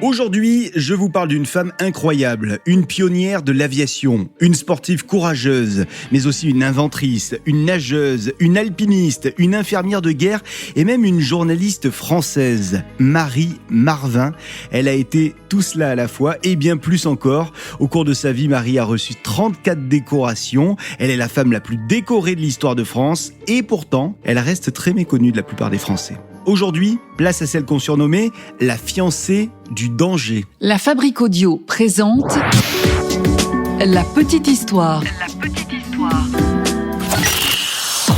Aujourd'hui, je vous parle d'une femme incroyable, une pionnière de l'aviation, une sportive courageuse, mais aussi une inventrice, une nageuse, une alpiniste, une infirmière de guerre et même une journaliste française, Marie Marvin. Elle a été tout cela à la fois et bien plus encore. Au cours de sa vie, Marie a reçu 34 décorations. Elle est la femme la plus décorée de l'histoire de France et pourtant, elle reste très méconnue de la plupart des Français. Aujourd'hui, place à celle qu'on surnommait la fiancée du danger. La Fabrique Audio présente La Petite Histoire.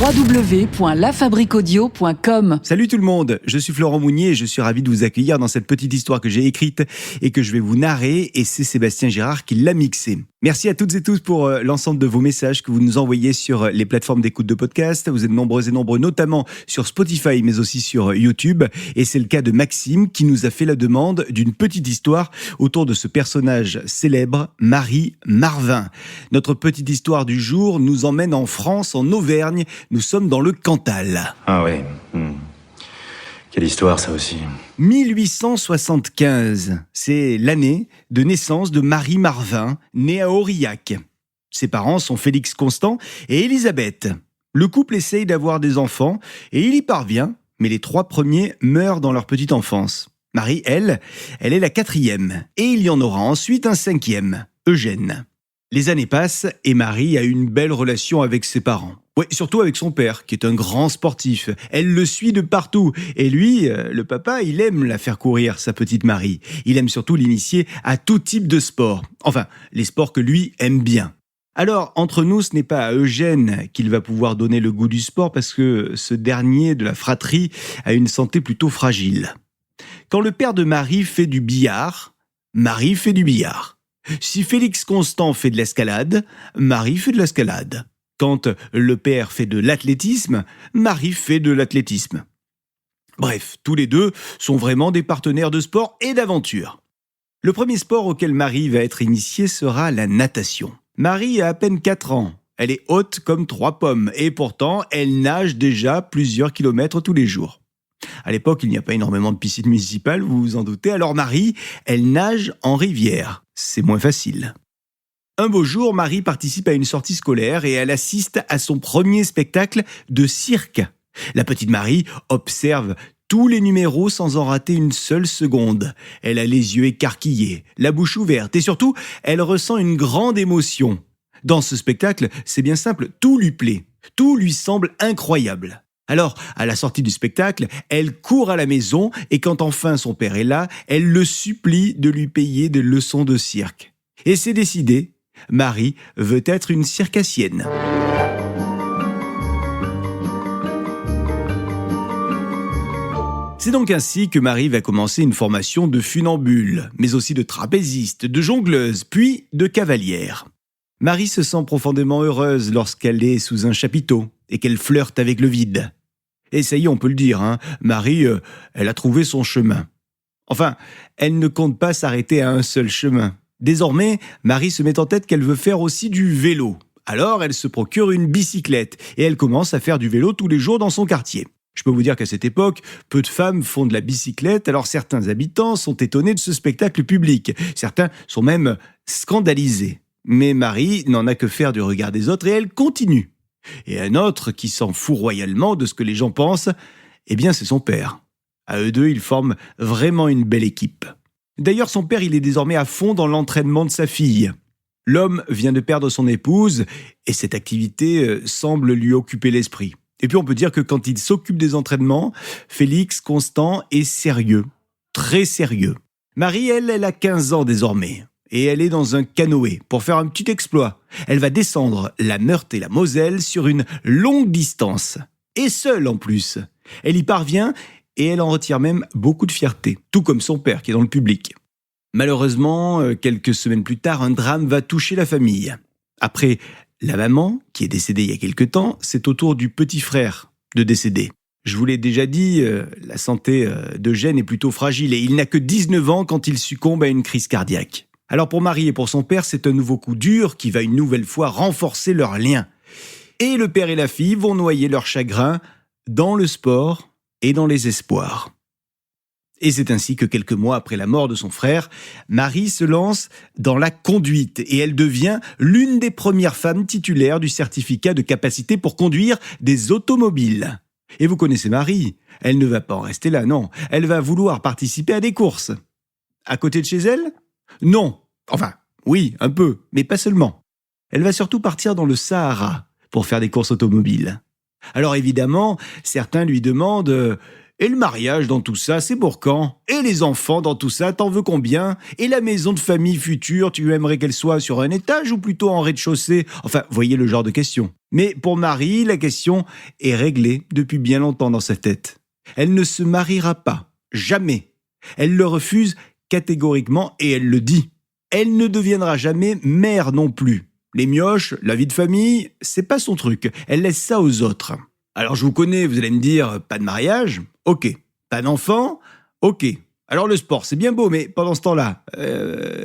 www.lafabriqueaudio.com. Salut tout le monde, je suis Florent Mounier et je suis ravi de vous accueillir dans cette petite histoire que j'ai écrite et que je vais vous narrer, et c'est Sébastien Gérard qui l'a mixée. Merci à toutes et tous pour l'ensemble de vos messages que vous nous envoyez sur les plateformes d'écoute de podcast. Vous êtes nombreux et nombreux, notamment sur Spotify, mais aussi sur YouTube. Et c'est le cas de Maxime qui nous a fait la demande d'une petite histoire autour de ce personnage célèbre, Marie Marvin. Notre petite histoire du jour nous emmène en France, en Auvergne. Nous sommes dans le Cantal. Ah ouais. Quelle histoire, ça aussi. 1875, c'est l'année de naissance de Marie Marvin, née à Aurillac. Ses parents sont Félix Constant et Élisabeth. Le couple essaye d'avoir des enfants et il y parvient, mais les 3 premiers meurent dans leur petite enfance. Marie, elle est la 4e et il y en aura ensuite un 5e, Eugène. Les années passent et Marie a une belle relation avec ses parents. Ouais, surtout avec son père, qui est un grand sportif. Elle le suit de partout. Et lui, le papa, il aime la faire courir, sa petite Marie. Il aime surtout l'initier à tout type de sport. Enfin, les sports que lui aime bien. Alors, entre nous, ce n'est pas à Eugène qu'il va pouvoir donner le goût du sport parce que ce dernier de la fratrie a une santé plutôt fragile. Quand le père de Marie fait du billard, Marie fait du billard. Si Félix Constant fait de l'escalade, Marie fait de l'escalade. Quand le père fait de l'athlétisme, Marie fait de l'athlétisme. Bref, tous les deux sont vraiment des partenaires de sport et d'aventure. Le premier sport auquel Marie va être initiée sera la natation. Marie a à peine 4 ans. Elle est haute comme 3 pommes et pourtant, elle nage déjà plusieurs kilomètres tous les jours. À l'époque, il n'y a pas énormément de piscines municipales, vous vous en doutez. Alors Marie, elle nage en rivière. C'est moins facile. Un beau jour, Marie participe à une sortie scolaire et elle assiste à son premier spectacle de cirque. La petite Marie observe tous les numéros sans en rater une seule seconde. Elle a les yeux écarquillés, la bouche ouverte et surtout, elle ressent une grande émotion. Dans ce spectacle, c'est bien simple, tout lui plaît. Tout lui semble incroyable. Alors, à la sortie du spectacle, elle court à la maison et quand enfin son père est là, elle le supplie de lui payer des leçons de cirque. Et c'est décidé, Marie veut être une circassienne. C'est donc ainsi que Marie va commencer une formation de funambule, mais aussi de trapéziste, de jongleuse, puis de cavalière. Marie se sent profondément heureuse lorsqu'elle est sous un chapiteau et qu'elle flirte avec le vide. Et ça y est, on peut le dire, Marie, elle a trouvé son chemin. Enfin, elle ne compte pas s'arrêter à un seul chemin. Désormais, Marie se met en tête qu'elle veut faire aussi du vélo. Alors, elle se procure une bicyclette et elle commence à faire du vélo tous les jours dans son quartier. Je peux vous dire qu'à cette époque, peu de femmes font de la bicyclette, alors certains habitants sont étonnés de ce spectacle public. Certains sont même scandalisés. Mais Marie n'en a que faire du regard des autres et elle continue. Et un autre qui s'en fout royalement de ce que les gens pensent, eh bien c'est son père. À eux deux, ils forment vraiment une belle équipe. D'ailleurs, son père, il est désormais à fond dans l'entraînement de sa fille. L'homme vient de perdre son épouse et cette activité semble lui occuper l'esprit. Et puis on peut dire que quand il s'occupe des entraînements, Félix Constant est sérieux, très sérieux. Marie, elle a 15 ans désormais. Et elle est dans un canoë pour faire un petit exploit. Elle va descendre la Meurthe et la Moselle sur une longue distance. Et seule en plus. Elle y parvient et elle en retire même beaucoup de fierté. Tout comme son père qui est dans le public. Malheureusement, quelques semaines plus tard, un drame va toucher la famille. Après la maman, qui est décédée il y a quelque temps, c'est au tour du petit frère de décéder. Je vous l'ai déjà dit, la santé d'Eugène est plutôt fragile et il n'a que 19 ans quand il succombe à une crise cardiaque. Alors pour Marie et pour son père, c'est un nouveau coup dur qui va une nouvelle fois renforcer leur lien. Et le père et la fille vont noyer leur chagrin dans le sport et dans les espoirs. Et c'est ainsi que quelques mois après la mort de son frère, Marie se lance dans la conduite et elle devient l'une des premières femmes titulaires du certificat de capacité pour conduire des automobiles. Et vous connaissez Marie, elle ne va pas en rester là, non. Elle va vouloir participer à des courses. À côté de chez elle ? Non. Enfin, oui, un peu, mais pas seulement. Elle va surtout partir dans le Sahara pour faire des courses automobiles. Alors évidemment, certains lui demandent « Et le mariage dans tout ça, c'est pour quand ? Et les enfants dans tout ça, t'en veux combien ? Et la maison de famille future, tu aimerais qu'elle soit sur un étage ou plutôt en rez-de-chaussée ?» Enfin, voyez le genre de question. Mais pour Marie, la question est réglée depuis bien longtemps dans sa tête. Elle ne se mariera pas, jamais. Elle le refuse catégoriquement et elle le dit. Elle ne deviendra jamais mère non plus. Les mioches, la vie de famille, c'est pas son truc. Elle laisse ça aux autres. Alors je vous connais, vous allez me dire, pas de mariage ? Ok. Pas d'enfant ? Ok. Alors le sport, c'est bien beau, mais pendant ce temps-là,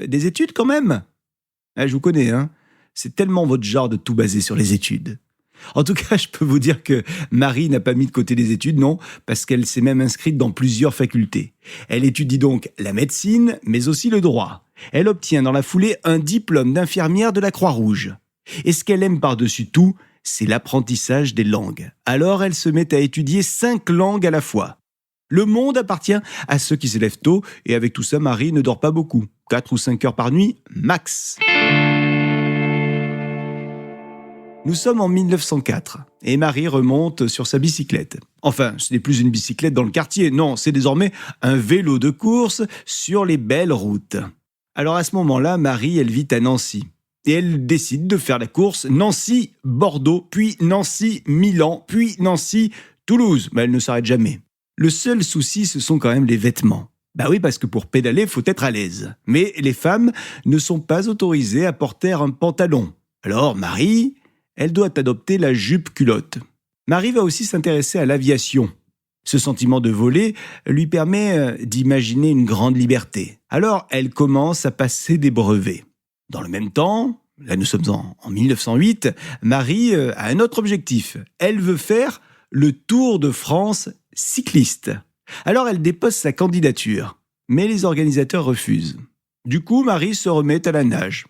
des études quand même ? Je vous connais, hein. C'est tellement votre genre de tout baser sur les études. En tout cas, je peux vous dire que Marie n'a pas mis de côté les études, non, parce qu'elle s'est même inscrite dans plusieurs facultés. Elle étudie donc la médecine, mais aussi le droit. Elle obtient dans la foulée un diplôme d'infirmière de la Croix-Rouge. Et ce qu'elle aime par-dessus tout, c'est l'apprentissage des langues. Alors elle se met à étudier 5 langues à la fois. Le monde appartient à ceux qui se lèvent tôt, et avec tout ça, Marie ne dort pas beaucoup. 4 ou 5 heures par nuit, max. Nous sommes en 1904 et Marie remonte sur sa bicyclette. Enfin, ce n'est plus une bicyclette dans le quartier, non, c'est désormais un vélo de course sur les belles routes. Alors à ce moment-là, Marie, elle vit à Nancy. Et elle décide de faire la course Nancy-Bordeaux, puis Nancy-Milan, puis Nancy-Toulouse. Elle ne s'arrête jamais. Le seul souci, ce sont quand même les vêtements. Bah oui, parce que pour pédaler, il faut être à l'aise. Mais les femmes ne sont pas autorisées à porter un pantalon. Alors Marie, elle doit adopter la jupe-culotte. Marie va aussi s'intéresser à l'aviation. Ce sentiment de voler lui permet d'imaginer une grande liberté. Alors, elle commence à passer des brevets. Dans le même temps, là nous sommes en 1908, Marie a un autre objectif. Elle veut faire le Tour de France cycliste. Alors, elle dépose sa candidature, mais les organisateurs refusent. Du coup, Marie se remet à la nage.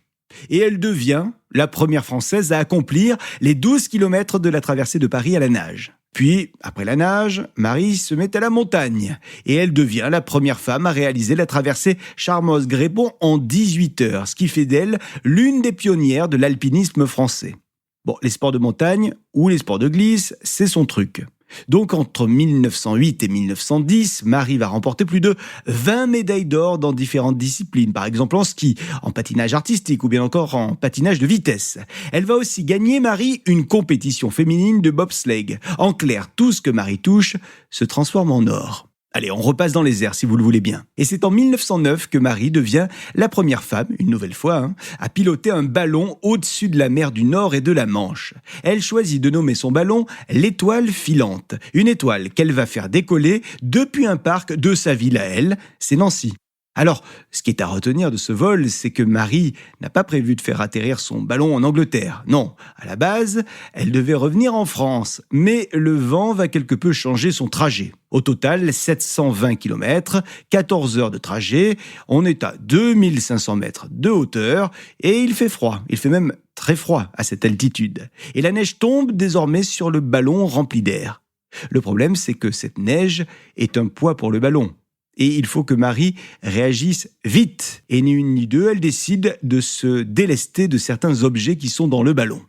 Et elle devient la première Française à accomplir les 12 km de la traversée de Paris à la nage. Puis, après la nage, Marie se met à la montagne et elle devient la première femme à réaliser la traversée Charmoz-Grépon en 18 heures, ce qui fait d'elle l'une des pionnières de l'alpinisme français. Bon, les sports de montagne ou les sports de glisse, c'est son truc. Donc entre 1908 et 1910, Marie va remporter plus de 20 médailles d'or dans différentes disciplines, par exemple en ski, en patinage artistique ou bien encore en patinage de vitesse. Elle va aussi gagner, Marie, une compétition féminine de bobsleigh. En clair, tout ce que Marie touche se transforme en or. Allez, on repasse dans les airs si vous le voulez bien. Et c'est en 1909 que Marie devient la première femme, une nouvelle fois, à piloter un ballon au-dessus de la mer du Nord et de la Manche. Elle choisit de nommer son ballon l'étoile filante, une étoile qu'elle va faire décoller depuis un parc de sa ville à elle, c'est Nancy. Alors, ce qui est à retenir de ce vol, c'est que Marie n'a pas prévu de faire atterrir son ballon en Angleterre. Non, à la base, elle devait revenir en France, mais le vent va quelque peu changer son trajet. Au total, 720 km, 14 heures de trajet, on est à 2500 mètres de hauteur et il fait froid, il fait même très froid à cette altitude. Et la neige tombe désormais sur le ballon rempli d'air. Le problème, c'est que cette neige est un poids pour le ballon. Et il faut que Marie réagisse vite. Et ni une ni deux, elle décide de se délester de certains objets qui sont dans le ballon.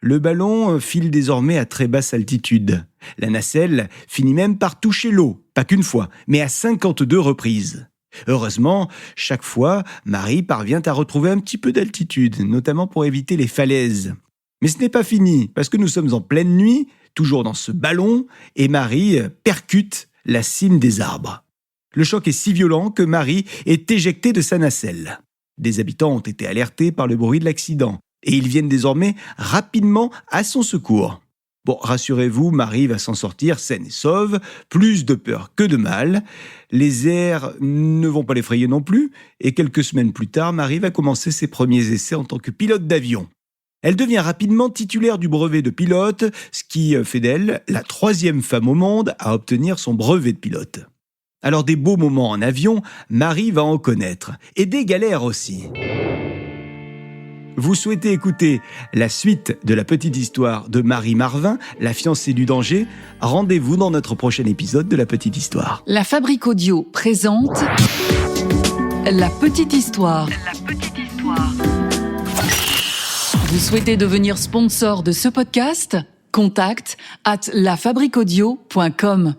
Le ballon file désormais à très basse altitude. La nacelle finit même par toucher l'eau, pas qu'une fois, mais à 52 reprises. Heureusement, chaque fois, Marie parvient à retrouver un petit peu d'altitude, notamment pour éviter les falaises. Mais ce n'est pas fini, parce que nous sommes en pleine nuit, toujours dans ce ballon, et Marie percute la cime des arbres. Le choc est si violent que Marie est éjectée de sa nacelle. Des habitants ont été alertés par le bruit de l'accident et ils viennent désormais rapidement à son secours. Bon, rassurez-vous, Marie va s'en sortir saine et sauve, plus de peur que de mal. Les airs ne vont pas l'effrayer non plus et quelques semaines plus tard, Marie va commencer ses premiers essais en tant que pilote d'avion. Elle devient rapidement titulaire du brevet de pilote, ce qui fait d'elle la 3e femme au monde à obtenir son brevet de pilote. Alors des beaux moments en avion, Marie va en connaître. Et des galères aussi. Vous souhaitez écouter la suite de la petite histoire de Marie Marvin, la fiancée du danger? Rendez-vous dans notre prochain épisode de la petite histoire. La Fabrique Audio présente La petite histoire. Vous souhaitez devenir sponsor de ce podcast? Contact @lafabriqueaudio.com.